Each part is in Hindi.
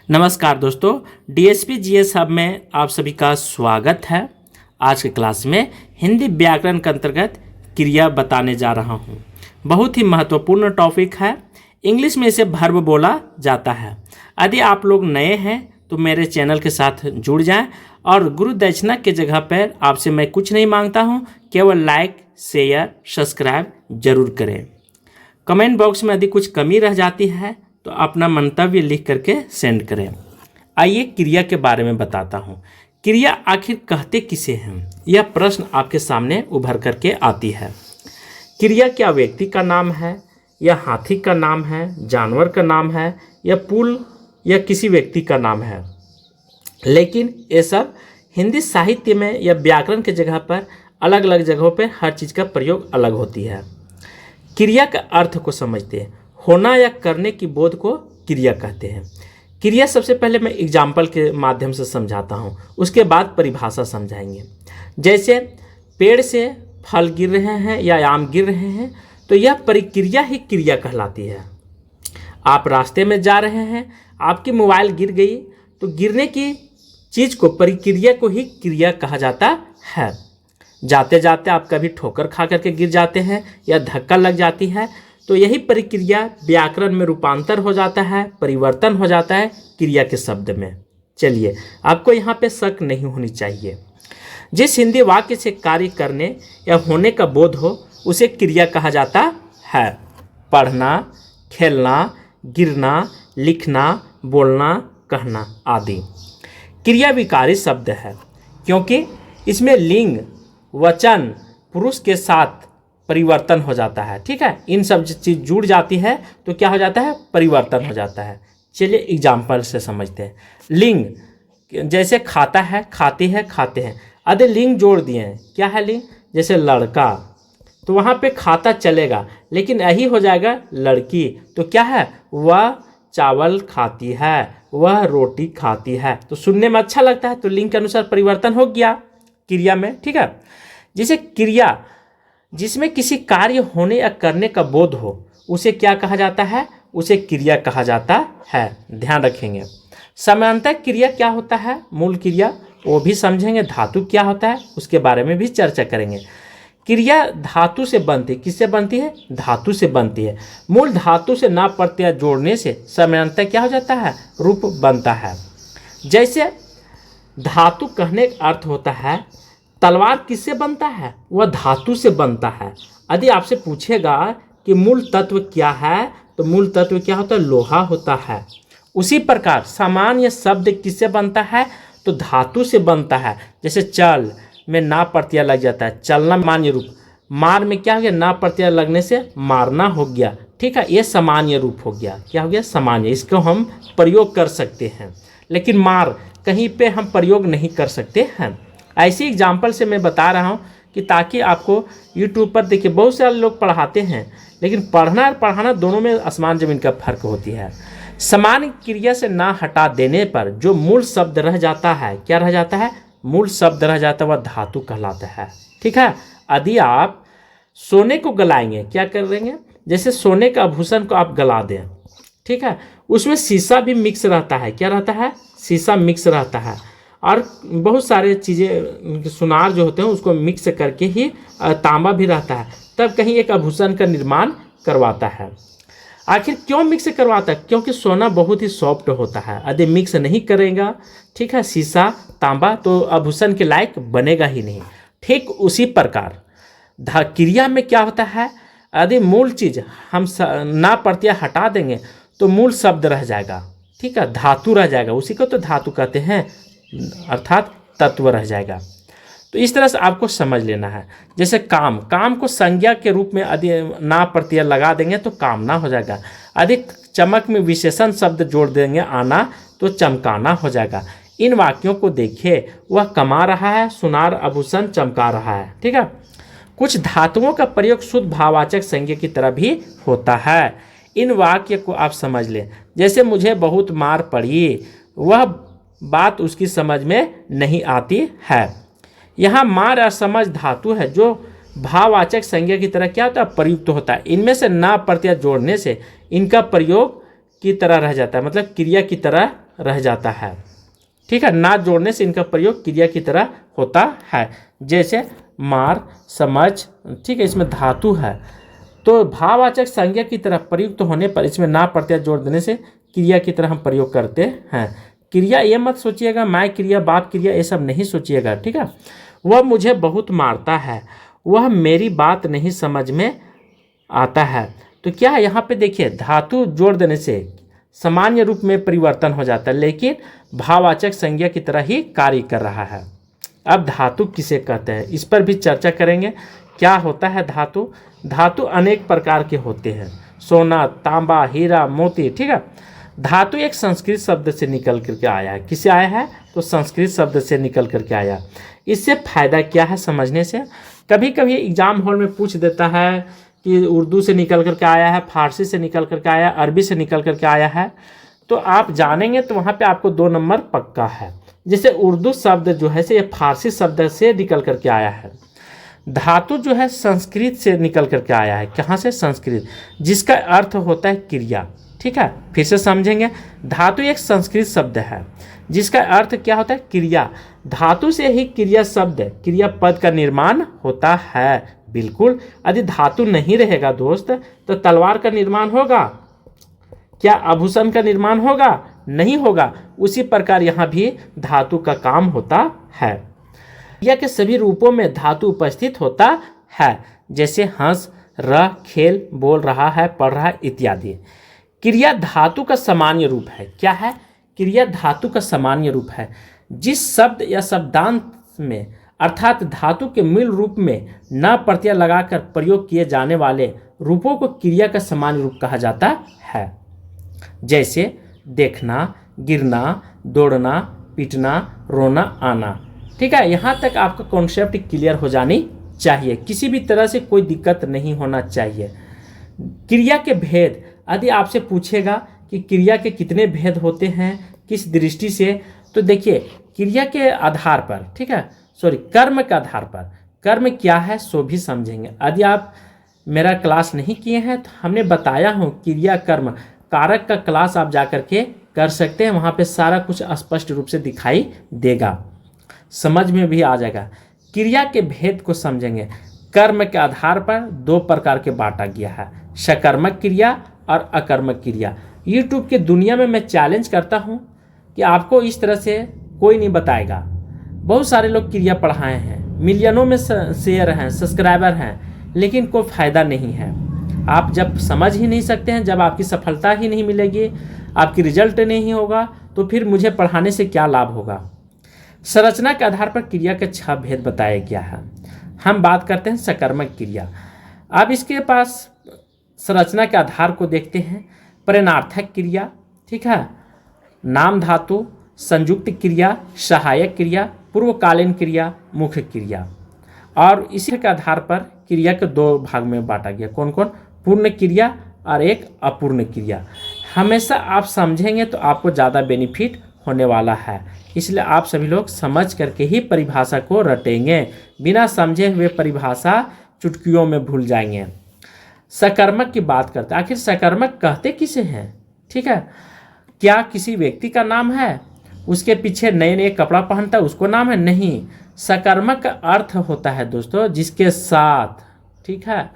नमस्कार दोस्तों, डीएसपी जीएस हब में आप सभी का स्वागत है। आज के क्लास में हिंदी व्याकरण के अंतर्गत क्रिया बताने जा रहा हूँ। बहुत ही महत्वपूर्ण टॉपिक है। इंग्लिश में इसे वर्ब बोला जाता है। यदि आप लोग नए हैं तो मेरे चैनल के साथ जुड़ जाएं और गुरु दक्षिणा के जगह पर आपसे मैं कुछ नहीं मांगता हूँ, केवल लाइक, शेयर, सब्सक्राइब जरूर करें। कमेंट बॉक्स में यदि कुछ कमी रह जाती है तो अपना मंतव्य लिख करके सेंड करें। आइए क्रिया के बारे में बताता हूँ। क्रिया आखिर कहते किसे हैं, यह प्रश्न आपके सामने उभर करके आती है। क्रिया क्या व्यक्ति का नाम है, या हाथी का नाम है, जानवर का नाम है, या पुल या किसी व्यक्ति का नाम है। लेकिन ये सब हिंदी साहित्य में या व्याकरण के जगह पर अलग अलग जगहों पर हर चीज़ का प्रयोग अलग होती है। क्रिया का अर्थ को समझते हैं। होना या करने की बोध को क्रिया कहते हैं। क्रिया सबसे पहले मैं एग्जाम्पल के माध्यम से समझाता हूँ, उसके बाद परिभाषा समझाएंगे। जैसे पेड़ से फल गिर रहे हैं या आम गिर रहे हैं तो यह परिक्रिया ही क्रिया कहलाती है। आप रास्ते में जा रहे हैं, आपकी मोबाइल गिर गई तो गिरने की चीज़ को, परिक्रिया को ही क्रिया कहा जाता है। जाते जाते आप कभी ठोकर खा करके गिर जाते हैं या धक्का लग जाती है तो यही प्रक्रिया व्याकरण में रूपांतर हो जाता है, परिवर्तन हो जाता है क्रिया के शब्द में। चलिए, आपको यहाँ पे शक नहीं होनी चाहिए। जिस हिंदी वाक्य से कार्य करने या होने का बोध हो उसे क्रिया कहा जाता है। पढ़ना, खेलना, गिरना, लिखना, बोलना, कहना आदि क्रिया विकारी शब्द है, क्योंकि इसमें लिंग, वचन, पुरुष के साथ परिवर्तन हो जाता है। ठीक है, इन सब चीज़ जुड़ जाती है तो क्या हो जाता है, परिवर्तन हो जाता है। चलिए एग्जाम्पल से समझते हैं। लिंग, जैसे खाता है, खाती है, खाते हैं, आधे लिंग जोड़ दिए हैं। क्या है लिंग? जैसे लड़का, तो वहाँ पे खाता चलेगा, लेकिन यही हो जाएगा लड़की, तो क्या है, वह चावल खाती है, वह रोटी खाती है। तो सुनने में अच्छा लगता है, तो लिंग के अनुसार परिवर्तन हो गया क्रिया में। ठीक है, जैसे क्रिया जिसमें किसी कार्य होने या करने का बोध हो उसे क्या कहा जाता है, उसे क्रिया कहा जाता है। ध्यान रखेंगे। समानतः क्रिया क्या होता है, मूल क्रिया वो भी समझेंगे। धातु क्या होता है उसके बारे में भी चर्चा करेंगे। क्रिया धातु से बनती है। किससे बनती है? धातु से बनती है। मूल धातु से ना प्रत्यय जोड़ने से समानतः क्या हो जाता है, रूप बनता है। जैसे धातु कहने का अर्थ होता है तलवार किससे बनता है, वह धातु से बनता है। यदि आपसे पूछेगा कि मूल तत्व क्या है तो मूल तत्व क्या होता है, लोहा होता है। उसी प्रकार सामान्य शब्द किससे बनता है, तो धातु से बनता है। जैसे चल में ना प्रत्यय लग जाता है, चलना मान्य रूप। मार में क्या हो गया, ना प्रत्यय लगने से मारना हो गया। ठीक है, ये सामान्य रूप हो गया। क्या हो गया, सामान्य। इसको हम प्रयोग कर सकते हैं, लेकिन मार कहीं पे हम प्रयोग नहीं कर सकते हैं। ऐसी एग्जाम्पल से मैं बता रहा हूँ कि ताकि आपको यूट्यूब पर देखिए बहुत सारे लोग पढ़ाते हैं, लेकिन पढ़ना और पढ़ाना दोनों में आसमान ज़मीन का फर्क होती है। समान क्रिया से ना हटा देने पर जो मूल शब्द रह जाता है, क्या रह जाता है, मूल शब्द रह जाता है, वह धातु कहलाता है। ठीक है, यदि आप सोने को गलाएंगे, क्या कर देंगे, जैसे सोने का आभूषण को आप गला दें, ठीक है, उसमें शीशा भी मिक्स रहता है। क्या रहता है, शीशा मिक्स रहता है, और बहुत सारे चीज़ें, सुनार जो होते हैं उसको मिक्स करके ही तांबा भी रहता है, तब कहीं एक आभूषण का निर्माण करवाता है। आखिर क्यों मिक्स करवाता है? क्योंकि सोना बहुत ही सॉफ्ट होता है। यदि मिक्स नहीं करेगा, ठीक है, शीशा, तांबा, तो आभूषण के लायक बनेगा ही नहीं। ठीक उसी प्रकार क्रिया में क्या होता है, यदि मूल चीज़ हम ना प्रत्यय हटा देंगे तो मूल शब्द रह जाएगा। ठीक है, धातु रह जाएगा, उसी को तो धातु कहते हैं, अर्थात तत्व रह जाएगा। तो इस तरह से आपको समझ लेना है। जैसे काम, काम को संज्ञा के रूप में यदि ना प्रत्यय लगा देंगे तो कामना हो जाएगा। यदि चमक में विशेषण शब्द जोड़ देंगे आना तो चमकाना हो जाएगा। इन वाक्यों को देखिए, वह कमा रहा है, सुनार आभूषण चमका रहा है। ठीक है, कुछ धातुओं का प्रयोग शुद्ध भाववाचक संज्ञा की तरह भी होता है। इन वाक्य को आप समझ लें। जैसे मुझे बहुत मार पड़ी, वह बात उसकी समझ में नहीं आती है। यहाँ मार और समझ धातु है जो भाववाचक संज्ञा की तरह क्या होता है, प्रयुक्त होता है। इनमें से ना प्रत्यय जोड़ने से इनका प्रयोग की तरह रह जाता है, मतलब क्रिया की तरह रह जाता है। ठीक है, ना जोड़ने से इनका प्रयोग क्रिया की तरह होता है। जैसे मार, समझ, ठीक है, इसमें धातु है तो भाववाचक संज्ञा की तरह प्रयुक्त होने पर इसमें ना प्रत्यय जोड़ देने से क्रिया की तरह हम प्रयोग करते हैं। क्रिया ये मत सोचिएगा मैं क्रिया बाप क्रिया ये सब नहीं सोचिएगा। ठीक है, वह मुझे बहुत मारता है, वह मेरी बात नहीं समझ में आता है। तो क्या है यहाँ पे देखिए धातु जोड़ देने से सामान्य रूप में परिवर्तन हो जाता है लेकिन भाववाचक संज्ञा की तरह ही कार्य कर रहा है। अब धातु किसे कहते हैं इस पर भी चर्चा करेंगे। क्या होता है धातु? धातु अनेक प्रकार के होते हैं, सोना, तांबा, हीरा, मोती। ठीक है, धातु एक संस्कृत शब्द से निकल करके आया है। किसे आया है? तो संस्कृत शब्द से निकल करके आया। इससे फायदा क्या है समझने से? कभी कभी एग्जाम हॉल में पूछ देता है कि उर्दू से निकल करके आया है, फारसी से निकल करके आया, अरबी से निकल करके आया है, तो आप जानेंगे तो वहाँ पे आपको 2 नंबर पक्का है। जैसे उर्दू शब्द जो है से ये फारसी शब्द से निकल करके आया है। धातु जो है संस्कृत से निकल करके आया है। कहाँ से? संस्कृत, जिसका अर्थ होता है क्रिया। ठीक है, फिर से समझेंगे। धातु एक संस्कृत शब्द है जिसका अर्थ क्या होता है? क्रिया। धातु से ही क्रिया शब्द, क्रिया पद का निर्माण होता है। बिल्कुल, यदि धातु नहीं रहेगा दोस्त तो तलवार का निर्माण होगा क्या? आभूषण का निर्माण होगा? नहीं होगा। उसी प्रकार यहाँ भी धातु का काम होता है। क्रिया के सभी रूपों में धातु उपस्थित होता है, जैसे हंस, रह, खेल, बोल रहा है, पढ़ रहा है इत्यादि। क्रिया धातु का सामान्य रूप है। क्या है? क्रिया धातु का सामान्य रूप है। जिस शब्द या शब्दांत में अर्थात धातु के मूल रूप में न प्रत्यय लगाकर प्रयोग किए जाने वाले रूपों को क्रिया का सामान्य रूप कहा जाता है। जैसे देखना, गिरना, दौड़ना, पीटना, रोना, आना। ठीक है, यहाँ तक आपका कॉन्सेप्ट क्लियर हो जानी चाहिए, किसी भी तरह से कोई दिक्कत नहीं होना चाहिए। क्रिया के भेद यदि आपसे पूछेगा कि क्रिया के कितने भेद होते हैं, किस दृष्टि से, तो देखिए क्रिया के आधार पर, ठीक है, कर्म के आधार पर, कर्म क्या है सो भी समझेंगे। यदि आप मेरा क्लास नहीं किए हैं तो हमने बताया हूँ क्रिया कर्म कारक का क्लास आप जाकर के कर सकते हैं, वहाँ पे सारा कुछ स्पष्ट रूप से दिखाई देगा, समझ में भी आ जाएगा। क्रिया के भेद को समझेंगे। कर्म के आधार पर 2 प्रकार के बांटा गया है, सकर्मक क्रिया और अकर्मक क्रिया। यूट्यूब के दुनिया में मैं चैलेंज करता हूँ कि आपको इस तरह से कोई नहीं बताएगा। बहुत सारे लोग क्रिया पढ़ाए हैं, मिलियनों में शेयर हैं, सब्सक्राइबर हैं, लेकिन कोई फायदा नहीं है। आप जब समझ ही नहीं सकते हैं, जब आपकी सफलता ही नहीं मिलेगी, आपकी रिजल्ट नहीं होगा, तो फिर मुझे पढ़ाने से क्या लाभ होगा। संरचना के आधार पर क्रिया के 6 भेद बताया गया है। हम बात करते हैं सकर्मक क्रिया। अब इसके पास संरचना के आधार को देखते हैं। प्रेरणार्थक क्रिया, ठीक है, नाम धातु, संयुक्त क्रिया, सहायक क्रिया, पूर्वकालीन क्रिया, मुख्य क्रिया। और इसी के आधार पर क्रिया के 2 भाग में बांटा गया। कौन कौन? पूर्ण क्रिया और एक अपूर्ण क्रिया। हमेशा आप समझेंगे तो आपको ज़्यादा बेनिफिट होने वाला है, इसलिए आप सभी लोग समझ करके ही परिभाषा को रटेंगे। बिना समझे हुए परिभाषा चुटकियों में भूल जाएंगे। सकर्मक की बात करते हैं। आखिर सकर्मक कहते किसे हैं? ठीक है, क्या किसी व्यक्ति का नाम है? उसके पीछे नए नए कपड़ा पहनता है उसको नाम है? नहीं। सकर्मक का अर्थ होता है दोस्तों जिसके साथ, ठीक है,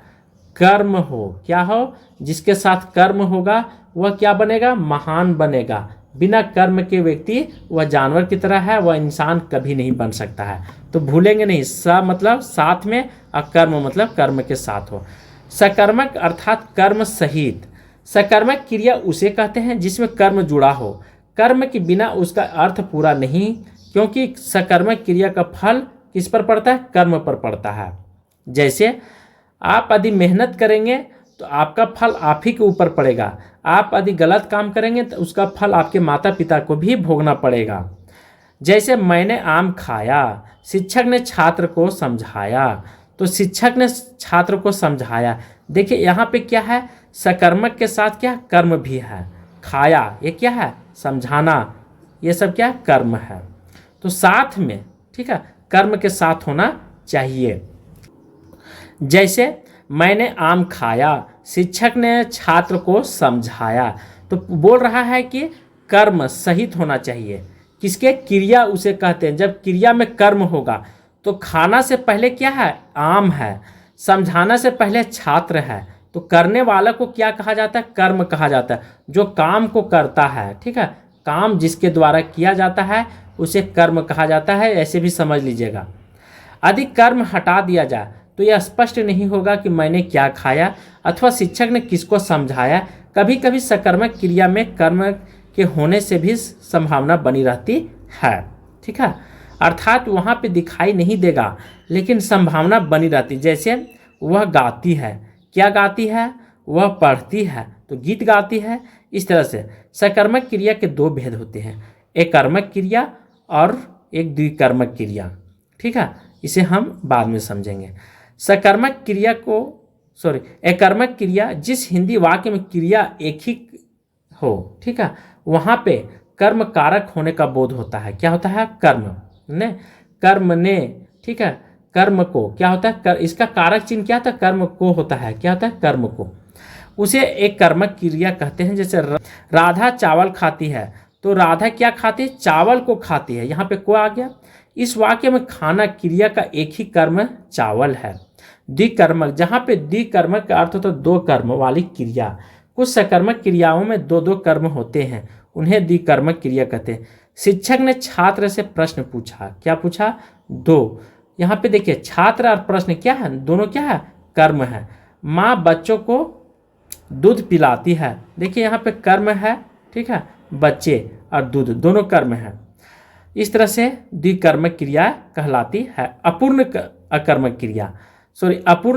कर्म हो। क्या हो? जिसके साथ कर्म होगा वह क्या बनेगा? महान बनेगा। बिना कर्म के व्यक्ति वह जानवर की तरह है, वह इंसान कभी नहीं बन सकता है। तो भूलेंगे नहीं, स मतलब साथ में और कर्म मतलब कर्म के साथ हो। सकर्मक अर्थात कर्म सहित। सकर्मक क्रिया उसे कहते हैं जिसमें कर्म जुड़ा हो। कर्म के बिना उसका अर्थ पूरा नहीं, क्योंकि सकर्मक क्रिया का फल किस पर पड़ता है? कर्म पर पड़ता है। जैसे आप यदि मेहनत करेंगे तो आपका फल आप ही के ऊपर पड़ेगा। आप यदि गलत काम करेंगे तो उसका फल आपके माता पिता को भी भोगना पड़ेगा। जैसे मैंने आम खाया, शिक्षक ने छात्र को समझाया, तो शिक्षक ने छात्र को समझाया। देखिए यहाँ पे क्या है? सकर्मक के साथ क्या? कर्म भी है। खाया ये क्या है? समझाना, ये सब क्या? कर्म है। तो साथ में, ठीक है, कर्म के साथ होना चाहिए। जैसे मैंने आम खाया, शिक्षक ने छात्र को समझाया, तो बोल रहा है कि कर्म सहित होना चाहिए। किसके? क्रिया उसे कहते हैं। जब क्रिया में कर्म होगा तो खाना से पहले क्या है? आम है। समझाना से पहले छात्र है। तो करने वाला को क्या कहा जाता है? कर्म कहा जाता है। जो काम को करता है, ठीक है, काम जिसके द्वारा किया जाता है उसे कर्म कहा जाता है। ऐसे भी समझ लीजिएगा। यदि कर्म हटा दिया जाए तो यह स्पष्ट नहीं होगा कि मैंने क्या खाया अथवा शिक्षक ने किसको समझाया। कभी कभी सकर्मक क्रिया में कर्म के होने से भी संभावना बनी रहती है, ठीक है, अर्थात वहाँ पे दिखाई नहीं देगा लेकिन संभावना बनी रहती। जैसे वह गाती है, क्या गाती है? वह पढ़ती है तो गीत गाती है। इस तरह से सकर्मक क्रिया के दो भेद होते हैं, एक कर्मक क्रिया और एक द्विकर्मक क्रिया, ठीक है। इसे हम बाद में समझेंगे। सकर्मक क्रिया को एकर्मक क्रिया, जिस हिंदी वाक्य में क्रिया एक ही हो, ठीक है, वहाँ पे कर्म कारक होने का बोध होता है। क्या होता है? कर्म ने, ठीक है, कर्म को क्या होता है? इसका कारक चिन्ह क्या था? कर्म को होता है। क्या होता है? कर्म को। उसे एक कर्मक क्रिया कहते हैं। जैसे राधा चावल खाती है तो राधा क्या खाती है? चावल को खाती है। यहाँ पे को आ गया। इस वाक्य में खाना क्रिया का एक ही कर्म चावल है। द्विकर्मक, जहाँ पे द्विकर्मक का अर्थ होता है दो कर्म वाली क्रिया। कुछ सकर्मक क्रियाओं में दो दो कर्म होते हैं, उन्हें द्विकर्मक क्रिया कहते हैं। शिक्षक ने छात्र से प्रश्न पूछा। क्या पूछा? दो। यहाँ पे देखिए छात्र और प्रश्न क्या है? दोनों क्या है? कर्म है। माँ बच्चों को दूध पिलाती है। देखिए यहाँ पे कर्म है, ठीक है, बच्चे और दूध दोनों कर्म है। इस तरह से द्विकर्मक क्रिया कहलाती है। अपूर्ण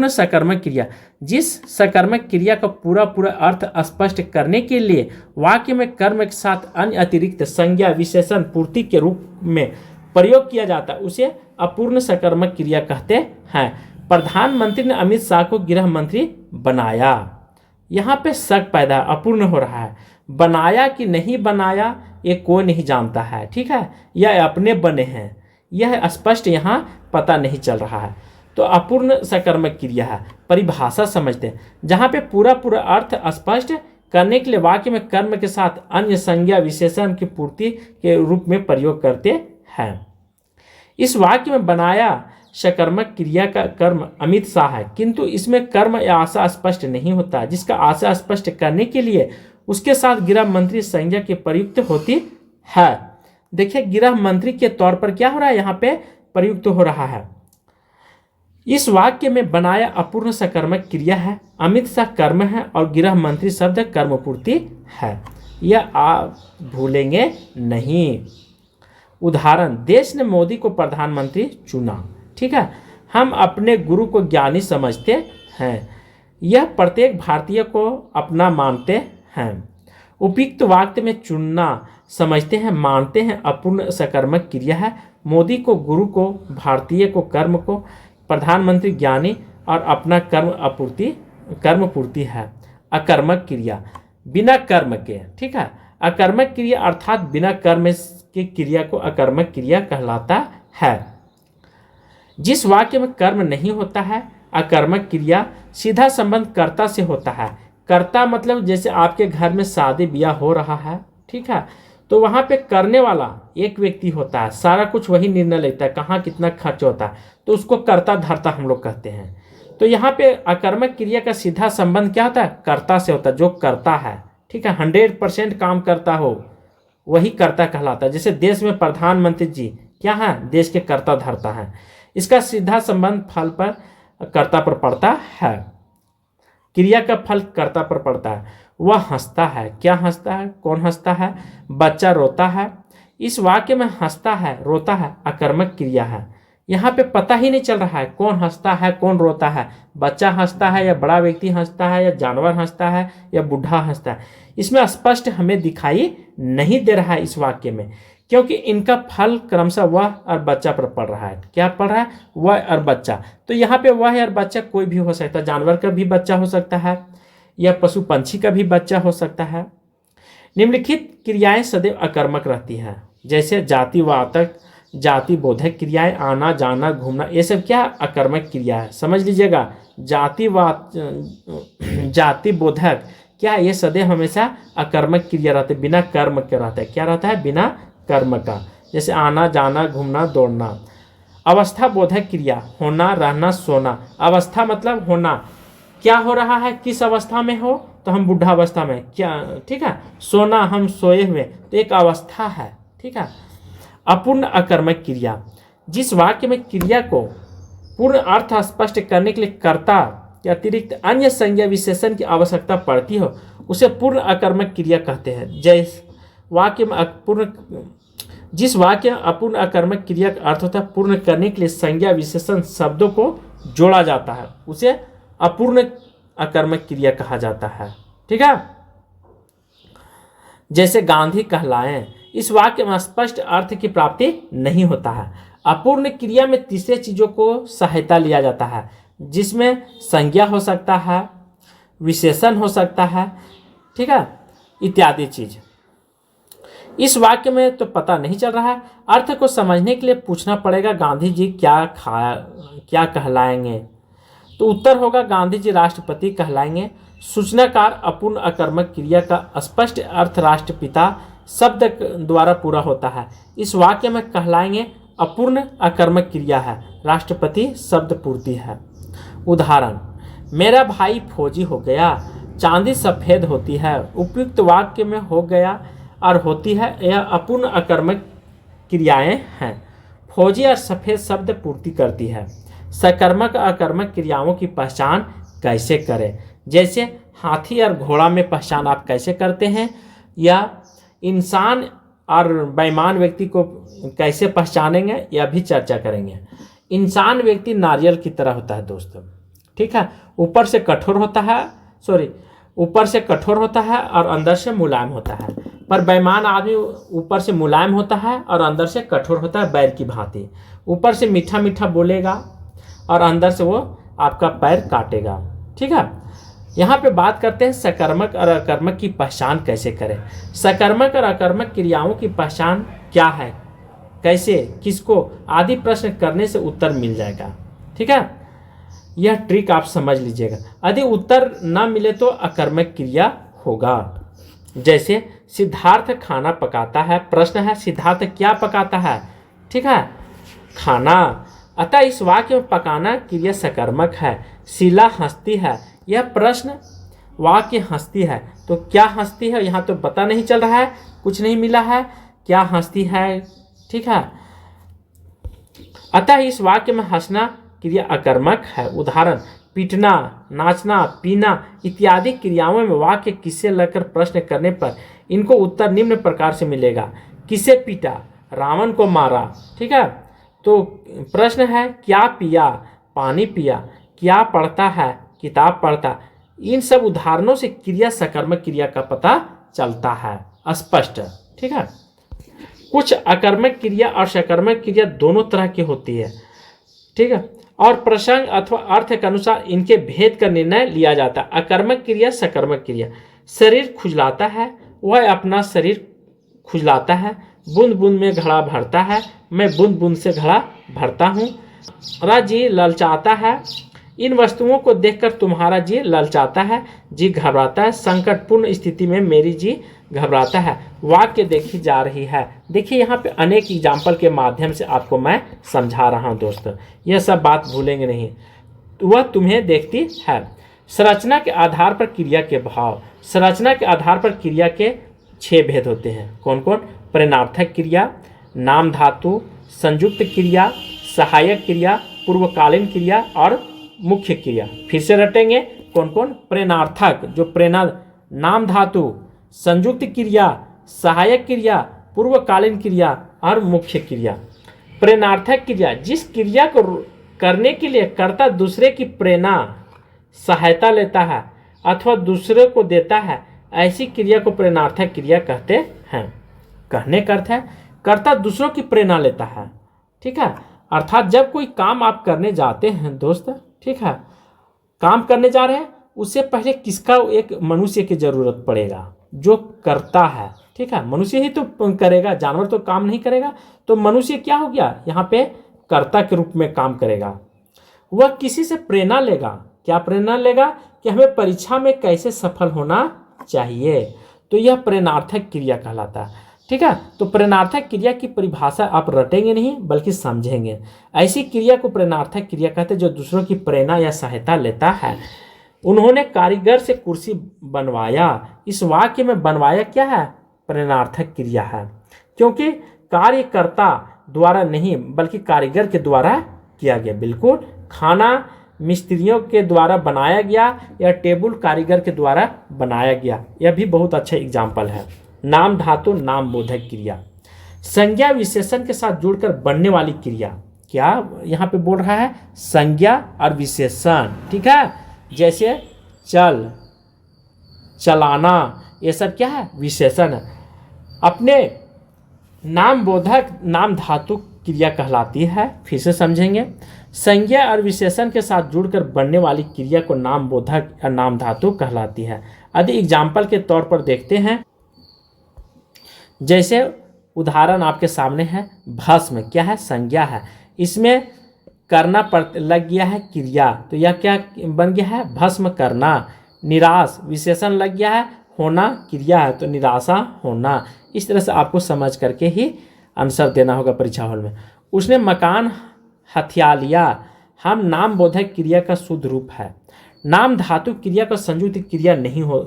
सकर्मक क्रिया, जिस सकर्मक क्रिया का पूरा पूरा अर्थ स्पष्ट करने के लिए वाक्य में कर्म के साथ अन्य अतिरिक्त संज्ञा विशेषण पूर्ति के रूप में प्रयोग किया जाता है, उसे अपूर्ण सकर्मक क्रिया कहते हैं। प्रधानमंत्री ने अमित शाह को गृह मंत्री बनाया। यहाँ पे शक पैदा, अपूर्ण हो रहा है। बनाया कि नहीं बनाया ये कोई नहीं जानता है, ठीक है, यह अपने बने हैं, यह स्पष्ट यहाँ पता नहीं चल रहा है। तो अपूर्ण सकर्मक क्रिया है। परिभाषा समझते हैं, जहाँ पे पूरा पूरा अर्थ स्पष्ट करने के लिए वाक्य में कर्म के साथ अन्य संज्ञा विशेषण की पूर्ति के रूप में प्रयोग करते हैं। इस वाक्य में बनाया सकर्मक क्रिया का कर्म अमित शाह है, किंतु इसमें कर्म या आशा स्पष्ट नहीं होता, जिसका आशा स्पष्ट करने के लिए उसके साथ गृह मंत्री संज्ञा के प्रयुक्त होती है। देखिए गृह मंत्री के तौर पर क्या हो रहा है? यहाँ पे प्रयुक्त हो रहा है। इस वाक्य में बनाया अपूर्ण सकर्मक क्रिया है, अमित शाह कर्म है और गृह मंत्री शब्द कर्मपूर्ति है। यह आप भूलेंगे नहीं। उदाहरण, देश ने मोदी को प्रधानमंत्री चुना, ठीक है, हम अपने गुरु को ज्ञानी समझते हैं, यह प्रत्येक भारतीय को अपना मानते हैं। उपयुक्त वाक्य में चुनना समझते हैं, मानते हैं अपूर्ण सकर्मक क्रिया है। मोदी को गुरु को, भारतीय को कर्म को, प्रधानमंत्री ज्ञानी और अपना कर्म पूर्ति है। अकर्मक क्रिया, बिना कर्म के, ठीक है, अकर्मक क्रिया अर्थात बिना कर्म की क्रिया को अकर्मक क्रिया कहलाता है। जिस वाक्य में कर्म नहीं होता है, अकर्मक क्रिया सीधा संबंध कर्ता से होता है। कर्ता मतलब जैसे आपके घर में शादी ब्याह हो रहा है, ठीक है, तो वहाँ पे करने वाला एक व्यक्ति होता है, सारा कुछ वही निर्णय लेता है, कहाँ कितना खर्च होता है, तो उसको कर्ता धर्ता हम लोग कहते हैं। तो यहाँ पे अकर्मक क्रिया का सीधा संबंध क्या होता है? कर्ता से होता है, जो करता है, ठीक है, 100% काम करता हो वही कर्ता कहलाता है। जैसे देश में प्रधानमंत्री जी क्या है? देश के कर्ता धर्ता है। इसका सीधा संबंध फल पर कर्ता पर पड़ता है, क्रिया का फल कर्ता पर पड़ता है। वह हंसता है, क्या हंसता है? कौन हंसता है? बच्चा रोता है। इस वाक्य में हंसता है, रोता है अकर्मक क्रिया है। यहाँ पे पता ही नहीं चल रहा है कौन हंसता है कौन रोता है, बच्चा हंसता है या बड़ा व्यक्ति हंसता है या जानवर हंसता है या बूढ़ा हंसता है। इसमें स्पष्ट हमें दिखाई नहीं दे रहा है इस वाक्य में, क्योंकि इनका फल क्रमशः वह और बच्चा पर पड़ रहा है। क्या पड़ रहा है? वह और बच्चा। तो यहाँ पे वह और बच्चा कोई भी हो सकता है, जानवर का भी बच्चा हो सकता है या पशु पंछी का भी बच्चा हो सकता है। निम्नलिखित क्रियाएं सदैव अकर्मक रहती हैं, जैसे जातिवाचक, जाति बोधक क्रियाएं, आना जाना घूमना, ये सब क्या अकर्मक क्रिया है। समझ लीजिएगा, जाति बोधक क्या है, ये सदैव हमेशा अकर्मक क्रिया रहते, बिना कर्म के रहता है। क्या रहता है, बिना कर्म का। जैसे आना जाना घूमना दौड़ना। अवस्था बोधक क्रिया, होना रहना सोना। अवस्था मतलब होना, क्या हो रहा है, किस अवस्था में हो, तो हम बुढ़ावस्था में, क्या, ठीक है। सोना, हम सोए हुए, तो एक अवस्था है, ठीक है। अपूर्ण अकर्मक क्रिया, जिस वाक्य में क्रिया को पूर्ण अर्थ स्पष्ट करने के लिए कर्ता के अतिरिक्त अन्य संज्ञा विशेषण की आवश्यकता पड़ती हो, उसे पूर्ण अकर्मक क्रिया कहते हैं। जिस वाक्य अपूर्ण अकर्मक क्रिया का अर्थ होता है पूर्ण करने के लिए संज्ञा विशेषण शब्दों को जोड़ा जाता है, उसे अपूर्ण अकर्मक क्रिया कहा जाता है, ठीक है। जैसे गांधी कहलाएं, इस वाक्य में स्पष्ट अर्थ की प्राप्ति नहीं होता है। अपूर्ण क्रिया में तीसरे चीजों को सहायता लिया जाता है, जिसमें संज्ञा हो सकता है, विशेषण हो सकता है, ठीक है, इत्यादि चीज। इस वाक्य में तो पता नहीं चल रहा है, अर्थ को समझने के लिए पूछना पड़ेगा गांधी जी क्या कहलाएंगे, तो उत्तर होगा गांधी जी राष्ट्रपति कहलाएंगे। सूचनाकार अपूर्ण अकर्मक क्रिया का स्पष्ट अर्थ राष्ट्रपिता शब्द द्वारा पूरा होता है। इस वाक्य में कहलाएंगे अपूर्ण अकर्मक क्रिया है, राष्ट्रपति शब्द पूर्ति है। उदाहरण, मेरा भाई फौजी हो गया, चांदी सफेद होती है। उपयुक्त वाक्य में हो गया और होती है, यह अपूर्ण अकर्मक क्रियाएं हैं। फौजी और सफेद शब्द पूर्ति करती है। सकर्मक अकर्मक क्रियाओं की पहचान कैसे करें, जैसे हाथी और घोड़ा में पहचान आप कैसे करते हैं, या इंसान और बेईमान व्यक्ति को कैसे पहचानेंगे, यह भी चर्चा करेंगे। इंसान व्यक्ति नारियल की तरह होता है दोस्तों, ठीक है, ऊपर से कठोर होता है और अंदर से मुलायम होता है। पर बेईमान आदमी ऊपर से मुलायम होता है और अंदर से कठोर होता है, बैर की भांति। ऊपर से मीठा मीठा बोलेगा और अंदर से वो आपका पैर काटेगा, ठीक है। यहाँ पे बात करते हैं सकर्मक और अकर्मक की पहचान कैसे करें। सकर्मक और अकर्मक क्रियाओं की पहचान क्या है, कैसे, किसको आदि प्रश्न करने से उत्तर मिल जाएगा, ठीक है। यह ट्रिक आप समझ लीजिएगा। यदि उत्तर न मिले तो अकर्मक क्रिया होगा। जैसे सिद्धार्थ खाना पकाता है, प्रश्न है सिद्धार्थ क्या पकाता है, ठीक है, खाना। अतः इस वाक्य में पकाना क्रिया सकर्मक है। शीला हंसती है, यह प्रश्न वाक्य हंसती है, तो क्या हंसती है, यहाँ तो पता नहीं चल रहा है, कुछ नहीं मिला है, क्या हंसती है, ठीक है। अतः इस वाक्य में हंसना क्रिया अकर्मक है। उदाहरण, पीटना, नाचना, पीना इत्यादि क्रियाओं में वाक्य किससे लेकर प्रश्न करने पर इनको उत्तर निम्न प्रकार से मिलेगा। किसे पीटा, रावण को मारा, ठीक है। तो प्रश्न है क्या पिया, पानी पिया, क्या पढ़ता है, किताब पढ़ता। इन सब उदाहरणों से क्रिया सकर्मक क्रिया का पता चलता है स्पष्ट, ठीक है। कुछ अकर्मक क्रिया और सकर्मक क्रिया दोनों तरह की होती है, ठीक है, और प्रसंग अथवा अर्थ के अनुसार इनके भेद का निर्णय लिया जाता है। अकर्मक क्रिया, सकर्मक क्रिया। शरीर खुजलाता है, वह अपना शरीर खुजलाता है। बूंद बूंद में घड़ा भरता है, मैं बूंद बूंद से घड़ा भरता हूँ। तुम्हारा जी ललचाता है, इन वस्तुओं को देखकर तुम्हारा जी ललचाता है, जी घबराता है। संकटपूर्ण स्थिति में मेरी जी घबराता है। वाक्य देखी जा रही है। देखिए यहाँ पे अनेक एग्जाम्पल के माध्यम से आपको मैं समझा रहा हूँ दोस्तों, यह सब बात भूलेंगे नहीं। वह तुम्हें देखती है। संरचना के आधार पर क्रिया के भाव। संरचना के आधार पर क्रिया के 6 भेद होते हैं। कौन कौन? प्रेरणार्थक क्रिया, नाम धातु, संयुक्त क्रिया, सहायक क्रिया, पूर्वकालीन क्रिया और मुख्य क्रिया। फिर से रटेंगे कौन कौन? प्रेरणार्थक जो प्रेरणा, नाम धातु, संयुक्त क्रिया, सहायक क्रिया, पूर्वकालीन क्रिया और मुख्य क्रिया। प्रेरणार्थक क्रिया जिस क्रिया को करने के लिए कर्ता दूसरे की प्रेरणा, सहायता लेता है अथवा दूसरे को देता है, ऐसी क्रिया को प्रेरणार्थक क्रिया कहते हैं। कहने का अर्थ है कर्ता दूसरों की प्रेरणा लेता है, ठीक है। अर्थात जब कोई काम आप करने जाते हैं दोस्त, ठीक है, काम करने जा रहे हैं, उससे पहले किसका? एक मनुष्य की जरूरत पड़ेगा जो करता है, ठीक है। मनुष्य ही तो करेगा, जानवर तो काम नहीं करेगा। तो मनुष्य क्या हो गया? यहाँ पे कर्ता के रूप में काम करेगा। वह किसी से प्रेरणा लेगा। क्या प्रेरणा लेगा? कि हमें परीक्षा में कैसे सफल होना चाहिए, तो यह प्रेरणार्थक क्रिया कहलाता है। ठीक है, तो प्रेरणार्थक क्रिया की परिभाषा आप रटेंगे नहीं बल्कि समझेंगे। ऐसी क्रिया को प्रेरणार्थक क्रिया कहते हैं जो दूसरों की प्रेरणा या सहायता लेता है। उन्होंने कारीगर से कुर्सी बनवाया, इस वाक्य में बनवाया क्या है? प्रेरणार्थक क्रिया है, क्योंकि कार्यकर्ता द्वारा नहीं बल्कि कारीगर के द्वारा किया गया। बिल्कुल, खाना मिस्त्रियों के द्वारा बनाया गया या टेबल कारीगर के द्वारा बनाया गया। यह भी बहुत अच्छा एग्जाम्पल है। नाम धातु नाम बोधक क्रिया, संज्ञा विशेषण के साथ जुड़कर बनने वाली क्रिया। क्या यहाँ पे बोल रहा है? संज्ञा और विशेषण। ठीक है, जैसे चल, चलाना, ये सब क्या है? विशेषण है। अपने नाम बोधक नाम धातु क्रिया कहलाती है। फिर से समझेंगे, संज्ञा और विशेषण के साथ जुड़कर बनने वाली क्रिया को नाम बोधक या नाम धातु कहलाती है। यदि एग्जाम्पल के तौर पर देखते हैं, जैसे उदाहरण आपके सामने है, भस्म क्या है? संज्ञा है, इसमें करना लग गया है क्रिया, तो यह क्या बन गया है? भस्म करना। निराश विशेषण लग गया है, होना क्रिया है, तो निराशा होना। इस तरह से आपको समझ करके ही आंसर देना होगा परीक्षा हॉल में। उसने मकान हथिया लिया, हम नाम बोधक क्रिया का शुद्ध रूप है। नाम धातु क्रिया का संयुक्त क्रिया नहीं हो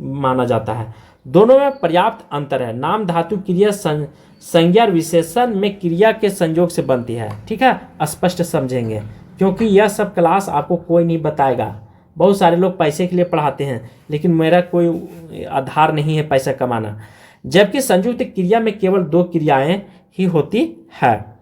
माना जाता है, दोनों में पर्याप्त अंतर है। नाम धातु क्रिया संज्ञा और विशेषण में क्रिया के संयोग से बनती है। ठीक है, स्पष्ट समझेंगे, क्योंकि यह सब क्लास आपको कोई नहीं बताएगा। बहुत सारे लोग पैसे के लिए पढ़ाते हैं, लेकिन मेरा कोई आधार नहीं है पैसा कमाना। जबकि संयुक्त क्रिया में केवल दो क्रियाएं ही होती है।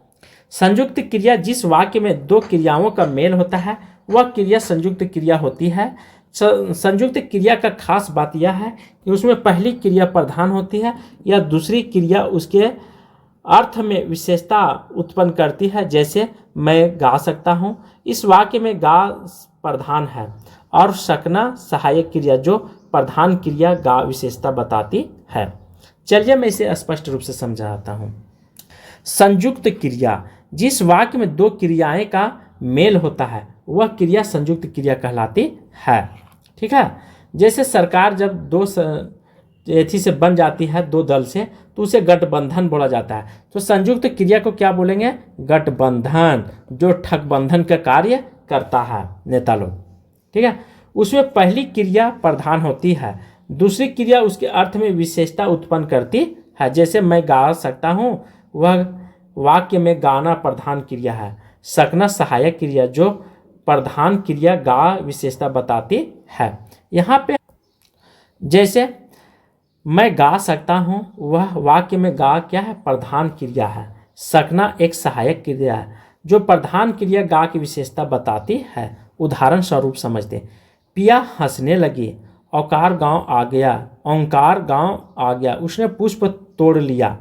संयुक्त क्रिया जिस वाक्य में दो क्रियाओं का मेल होता है वह क्रिया संयुक्त क्रिया होती है। संयुक्त क्रिया का खास बात यह है कि उसमें पहली क्रिया प्रधान होती है या दूसरी क्रिया उसके अर्थ में विशेषता उत्पन्न करती है। जैसे मैं गा सकता हूँ, इस वाक्य में गा प्रधान है और सकना सहायक क्रिया जो प्रधान क्रिया गा विशेषता बताती है। चलिए मैं इसे स्पष्ट रूप से समझाता हूँ। संयुक्त क्रिया जिस वाक्य में दो क्रियाएं का मेल होता है वह क्रिया संयुक्त क्रिया कहलाती है। ठीक है, जैसे सरकार जब दो एथी से बन जाती है, दो दल से, तो उसे गठबंधन बोला जाता है। तो संयुक्त क्रिया को क्या बोलेंगे? गठबंधन, जो ठगबंधन का कार्य करता है नेता लोग। ठीक है, उसमें पहली क्रिया प्रधान होती है, दूसरी क्रिया उसके अर्थ में विशेषता उत्पन्न करती है। जैसे मैं गा सकता हूँ, वह वाक्य में गाना प्रधान क्रिया है, सकना सहायक क्रिया जो प्रधान क्रिया गा विशेषता बताती है। यहाँ पे जैसे मैं गा सकता हूँ, वह वाक्य में गा क्या है? प्रधान क्रिया है, सकना एक सहायक क्रिया है जो प्रधान क्रिया गा की विशेषता बताती है। उदाहरण स्वरूप समझते, पिया हंसने लगी, औकार गांव आ गया, ओंकार गांव आ गया, उसने पुष्प तोड़ लिया,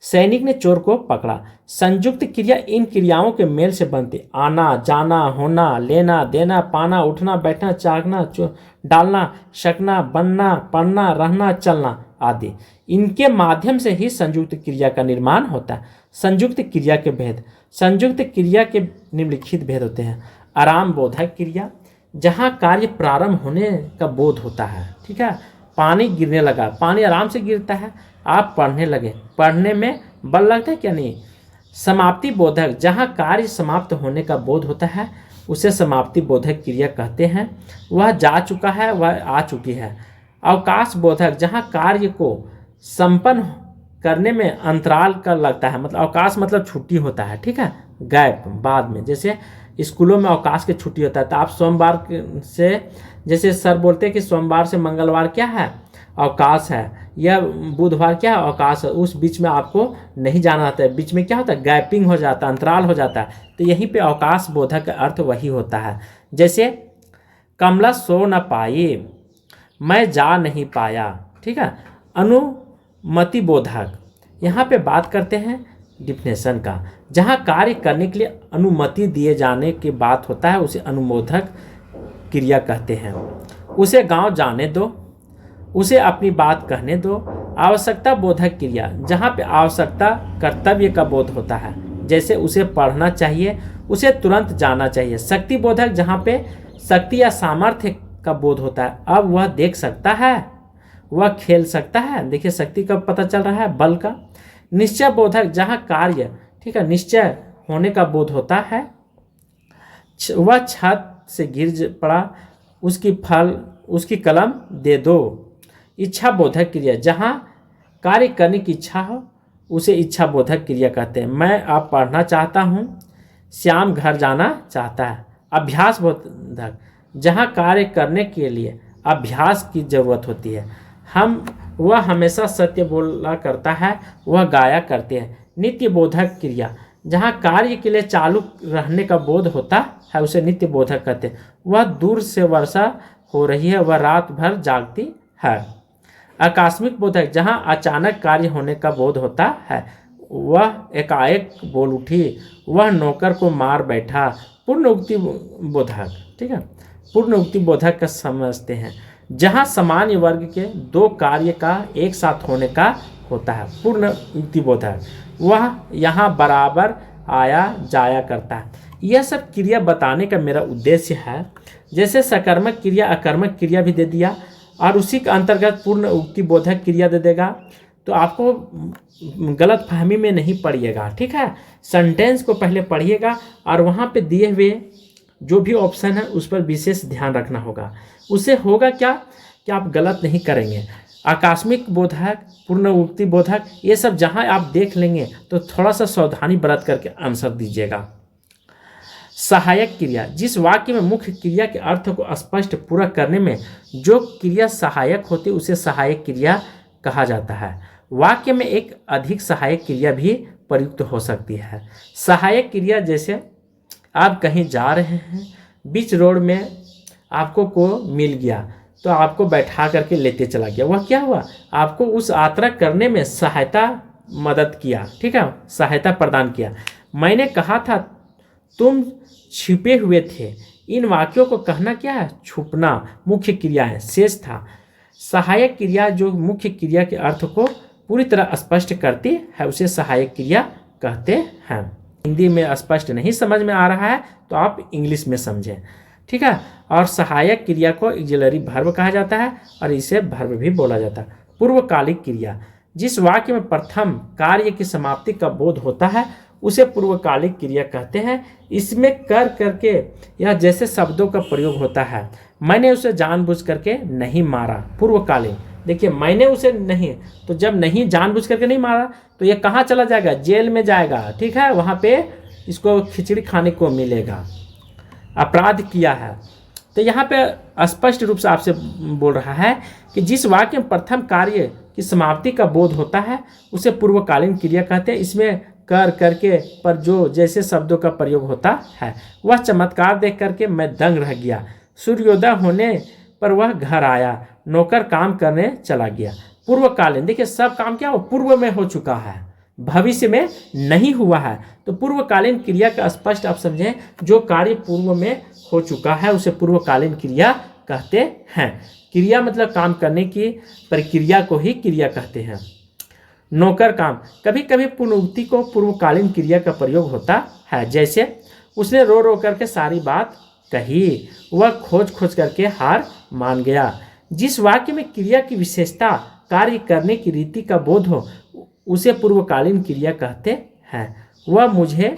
सैनिक ने चोर को पकड़ा। संयुक्त क्रिया इन क्रियाओं के मेल से बनती, आना जाना, होना, लेना देना, पाना, उठना बैठना, चाहना, डालना, शकना, बनना, पढ़ना, रहना, चलना आदि। इनके माध्यम से ही संयुक्त क्रिया का निर्माण होता है। संयुक्त क्रिया के भेद, संयुक्त क्रिया के निम्नलिखित भेद होते हैं। आराम बोधक क्रिया, जहाँ कार्य प्रारंभ होने का बोध होता है। ठीक है, पानी गिरने लगा, पानी आराम से गिरता है, आप पढ़ने लगे, पढ़ने में बल लगता है क्या? नहीं। समाप्ति बोधक, जहाँ कार्य समाप्त होने का बोध होता है उसे समाप्ति बोधक क्रिया कहते हैं। वह जा चुका है, वह आ चुकी है। अवकाश बोधक, जहाँ कार्य को संपन्न करने में अंतराल का लगता है, मतलब अवकाश मतलब छुट्टी होता है। ठीक है, गैप बाद में, जैसे स्कूलों में अवकाश की छुट्टी होता है, तो आप सोमवार से, जैसे सर बोलते हैं कि सोमवार से मंगलवार क्या है? अवकाश है, या बुधवार क्या है? अवकाश है। उस बीच में आपको नहीं जाना होता है, बीच में क्या होता है? गैपिंग हो जाता है, अंतराल हो जाता है। तो यहीं पे अवकाश बोधक का अर्थ वही होता है। जैसे कमला सो न पाई, मैं जा नहीं पाया। ठीक है, अनुमति बोधक, यहाँ पे बात करते हैं डिफिनेशन का, जहाँ कार्य करने के लिए अनुमति दिए जाने की बात होता है उसे अनुमोदक क्रिया कहते हैं। उसे गांव जाने दो, उसे अपनी बात कहने दो। आवश्यकता बोधक क्रिया, जहाँ पे आवश्यकता कर्तव्य का बोध होता है, जैसे उसे पढ़ना चाहिए, उसे तुरंत जाना चाहिए। शक्ति बोधक, जहाँ पे शक्ति या सामर्थ्य का बोध होता है, अब वह देख सकता है, वह खेल सकता है। देखिए शक्ति का पता चल रहा है, बल का। निश्चय बोधक, जहाँ कार्य, ठीक है, निश्चय होने का बोध होता है। वह छत से गिर पड़ा, उसकी कलम दे दो। इच्छा बोधक क्रिया, जहाँ कार्य करने की इच्छा हो उसे इच्छा बोधक क्रिया कहते हैं। मैं अब पढ़ना चाहता हूँ, श्याम घर जाना चाहता है। अभ्यास बोधक, जहाँ कार्य करने के लिए अभ्यास की जरूरत होती है। वह हमेशा सत्य बोला करता है, वह गाया करते हैं। नित्य बोधक क्रिया, जहाँ कार्य के लिए चालू रहने का बोध होता है उसे नित्य बोधक कहते हैं। वह दूर से वर्षा हो रही है, वह रात भर जागती है। आकस्मिक बोधक, जहाँ अचानक कार्य होने का बोध होता है, वह एकाएक बोल उठी, वह नौकर को मार बैठा। पूर्ण उक्ति बोधक, ठीक है, पूर्ण उक्ति बोधक का समझते हैं, जहाँ सामान्य वर्ग के दो कार्य का एक साथ होने का होता है। पूर्ण उक्ति बोधक, वह यहाँ बराबर आया जाया करता है। यह सब क्रिया बताने का मेरा उद्देश्य है। जैसे सकर्मक क्रिया अकर्मक क्रिया भी दे दिया और उसी के अंतर्गत पूर्ण उक्ति बोधक क्रिया दे देगा, तो आपको गलत फहमी में नहीं पड़िएगा, ठीक है। सेंटेंस को पहले पढ़िएगा और वहाँ पे दिए हुए जो भी ऑप्शन है उस पर विशेष ध्यान रखना होगा। उससे होगा क्या कि आप गलत नहीं करेंगे। आकस्मिक बोधक, पूर्ण उक्ति बोधक, ये सब जहाँ आप देख लेंगे तो थोड़ा सा सावधानी बरत करके आंसर दीजिएगा। सहायक क्रिया, जिस वाक्य में मुख्य क्रिया के अर्थ को स्पष्ट पूरा करने में जो क्रिया सहायक होती है उसे सहायक क्रिया कहा जाता है। वाक्य में एक अधिक सहायक क्रिया भी प्रयुक्त हो सकती है। सहायक क्रिया, जैसे आप कहीं जा रहे हैं, बीच रोड में आपको को मिल गया तो आपको बैठा करके लेते चला गया, वह क्या हुआ, आपको उस यात्रा करने में मदद किया, ठीक है, सहायता प्रदान किया। मैंने कहा था तुम छिपे हुए थे। इन वाक्यों को कहना क्या है, छुपना मुख्य क्रिया है, शेष था। सहायक क्रिया जो मुख्य क्रिया के अर्थ को पूरी तरह स्पष्ट करती है उसे सहायक क्रिया कहते हैं। हिंदी में स्पष्ट नहीं समझ में आ रहा है तो आप इंग्लिश में समझें, ठीक है। और सहायक क्रिया को ऑक्सिलरी वर्ब कहा जाता है और इसे वर्ब भी बोला जाता है। पूर्वकालिक क्रिया, जिस वाक्य में प्रथम कार्य की समाप्ति का बोध होता है उसे पूर्वकालिक क्रिया कहते हैं। इसमें कर करके या जैसे शब्दों का प्रयोग होता है। मैंने उसे जानबूझ करके नहीं मारा, पूर्वकालीन। देखिए मैंने उसे नहीं, तो जब नहीं जानबूझ करके नहीं मारा तो ये कहाँ चला जाएगा, जेल में जाएगा, ठीक है, वहाँ पे इसको खिचड़ी खाने को मिलेगा, अपराध किया है। तो यहाँ पे स्पष्ट रूप से आपसे बोल रहा है कि जिस वाक्य में प्रथम कार्य की समाप्ति का बोध होता है उसे पूर्वकालीन क्रिया कहते हैं। इसमें कर करके पर जो जैसे शब्दों का प्रयोग होता है। वह चमत्कार देख करके मैं दंग रह गया। सूर्योदय होने पर वह घर आया, नौकर काम करने चला गया। पूर्वकालीन, देखिए सब काम क्या हो, पूर्व में हो चुका है, भविष्य में नहीं हुआ है। तो पूर्वकालीन क्रिया का स्पष्ट आप समझें, जो कार्य पूर्व में हो चुका है उसे पूर्वकालीन क्रिया कहते हैं। क्रिया मतलब काम करने की प्रक्रिया को ही क्रिया कहते हैं। नौकर काम, कभी कभी पुनरुक्ति को पूर्वकालीन क्रिया का प्रयोग होता है। जैसे उसने रो रो करके सारी बात कही, वह खोज खोज करके हार मान गया। जिस वाक्य में क्रिया की विशेषता कार्य करने की रीति का बोध हो उसे पूर्वकालीन क्रिया कहते हैं। वह मुझे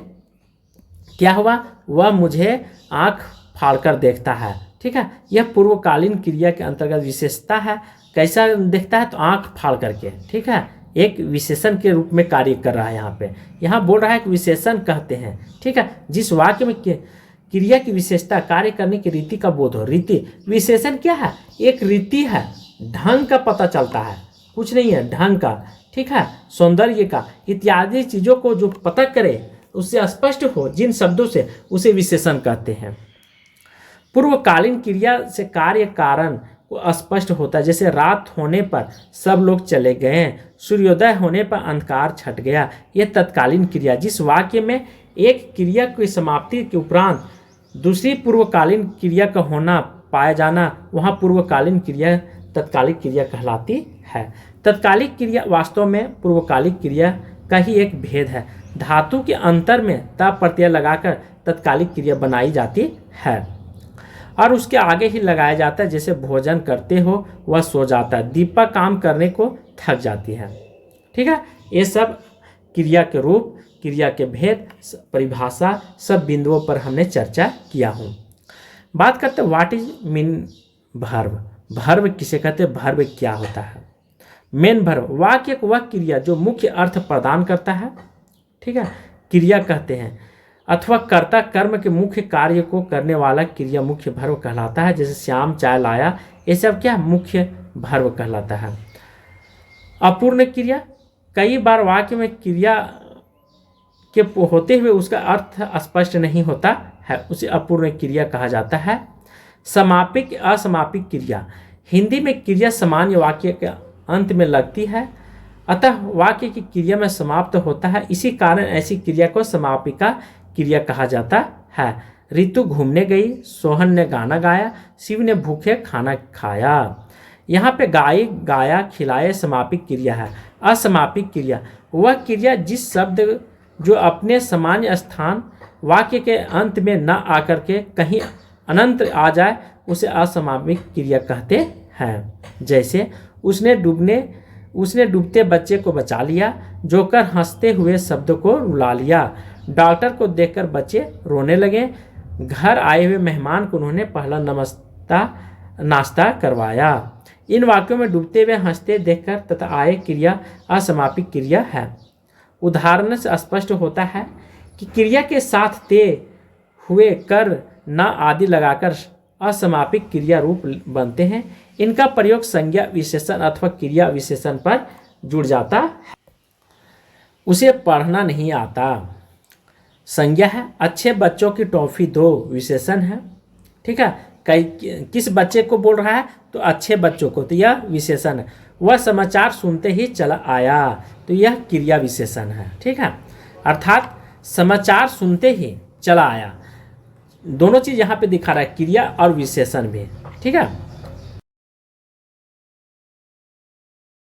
क्या हुआ, वह मुझे आँख फाड़कर देखता है, ठीक है। यह पूर्वकालीन क्रिया के अंतर्गत विशेषता है। कैसा देखता है, तो आँख फाड़ करके, ठीक है, एक विशेषण के रूप में कार्य कर रहा है। यहाँ बोल रहा है कि विशेषण कहते हैं, ठीक है। जिस वाक्य में क्रिया की विशेषता कार्य करने की रीति का बोध हो, रीति, विशेषण क्या है, एक रीति है, ढंग का पता चलता है, कुछ नहीं है, ढंग का, ठीक है, सौंदर्य का, इत्यादि चीज़ों को जो पता करे उससे स्पष्ट हो जिन शब्दों से, उसे विशेषण कहते हैं। पूर्वकालीन क्रिया से कार्य कारण को स्पष्ट होता है। जैसे रात होने पर सब लोग चले गए, सूर्योदय होने पर अंधकार छट गया। यह तत्कालीन क्रिया। जिस वाक्य में एक क्रिया की समाप्ति के उपरांत दूसरी पूर्वकालीन क्रिया का होना पाया जाना, वहाँ पूर्वकालीन क्रिया तत्कालिक क्रिया कहलाती है। तत्कालिक क्रिया वास्तव में पूर्वकालिक क्रिया का ही एक भेद है। धातु के अंतर में त प्रत्यय लगाकर तत्कालिक क्रिया बनाई जाती है। और उसके आगे ही लगाया जाता है, जैसे भोजन करते हो वह सो जाता है, दीपा काम करने को थक जाती है। ठीक है, ये सब क्रिया के रूप, क्रिया के भेद, परिभाषा, सब बिंदुओं पर हमने चर्चा किया हूँ। बात करते हैं what is mean verb. Verb किसे कहते हैं, भर्व क्या होता है। मेन भर्व वाक्य एक वह क्रिया जो मुख्य अर्थ प्रदान करता है, ठीक है, क्रिया कहते हैं, अथवा कर्ता कर्म के मुख्य कार्य को करने वाला क्रिया मुख्य भर्व कहलाता है। जैसे श्याम चाय लाया, ये सब क्या मुख्य भर्व कहलाता है। अपूर्ण क्रिया, कई बार वाक्य में क्रिया के होते हुए उसका अर्थ स्पष्ट नहीं होता है, उसे अपूर्ण क्रिया कहा जाता है। समापिक असमापिक क्रिया, हिंदी में क्रिया सामान्य वाक्य के अंत में लगती है, अतः वाक्य की क्रिया में समाप्त होता है, इसी कारण ऐसी क्रिया को समापिका क्रिया कहा जाता है। ऋतु घूमने गई, सोहन ने गाना गाया, शिव ने भूखे खाना खाया। यहाँ पे गाई, गाया, खिलाए समापिक क्रिया है। असमापिक क्रिया वह क्रिया जिस शब्द जो अपने सामान्य स्थान वाक्य के अंत में न आकर के कहीं अनंत आ जाए, उसे असमापिक क्रिया कहते हैं। जैसे उसने डूबते बच्चे को बचा लिया, जोकर हंसते हुए शब्द को रुला लिया, डॉक्टर को देखकर बच्चे रोने लगे, घर आए हुए मेहमान को उन्होंने पहला नाश्ता करवाया। इन वाक्यों में डूबते हुए हंसते देखकर तथा आए क्रिया असमापिक क्रिया है। उदाहरण से स्पष्ट होता है कि क्रिया के साथ ते हुए कर न आदि लगाकर असमापिक क्रिया रूप बनते हैं। इनका प्रयोग संज्ञा विशेषण अथवा क्रिया विशेषण पर जुड़ जाता है। उसे पढ़ना नहीं आता, संज्ञा है। अच्छे बच्चों की टॉफी दो, विशेषण है। ठीक है, किस बच्चे को बोल रहा है, तो अच्छे बच्चों को, तो यह विशेषण है। वह समाचार सुनते ही चला आया, तो यह क्रिया विशेषण है। ठीक है, अर्थात समाचार सुनते ही चला आया, दोनों चीज यहाँ पे दिखा रहा है, क्रिया और विशेषण भी। ठीक है,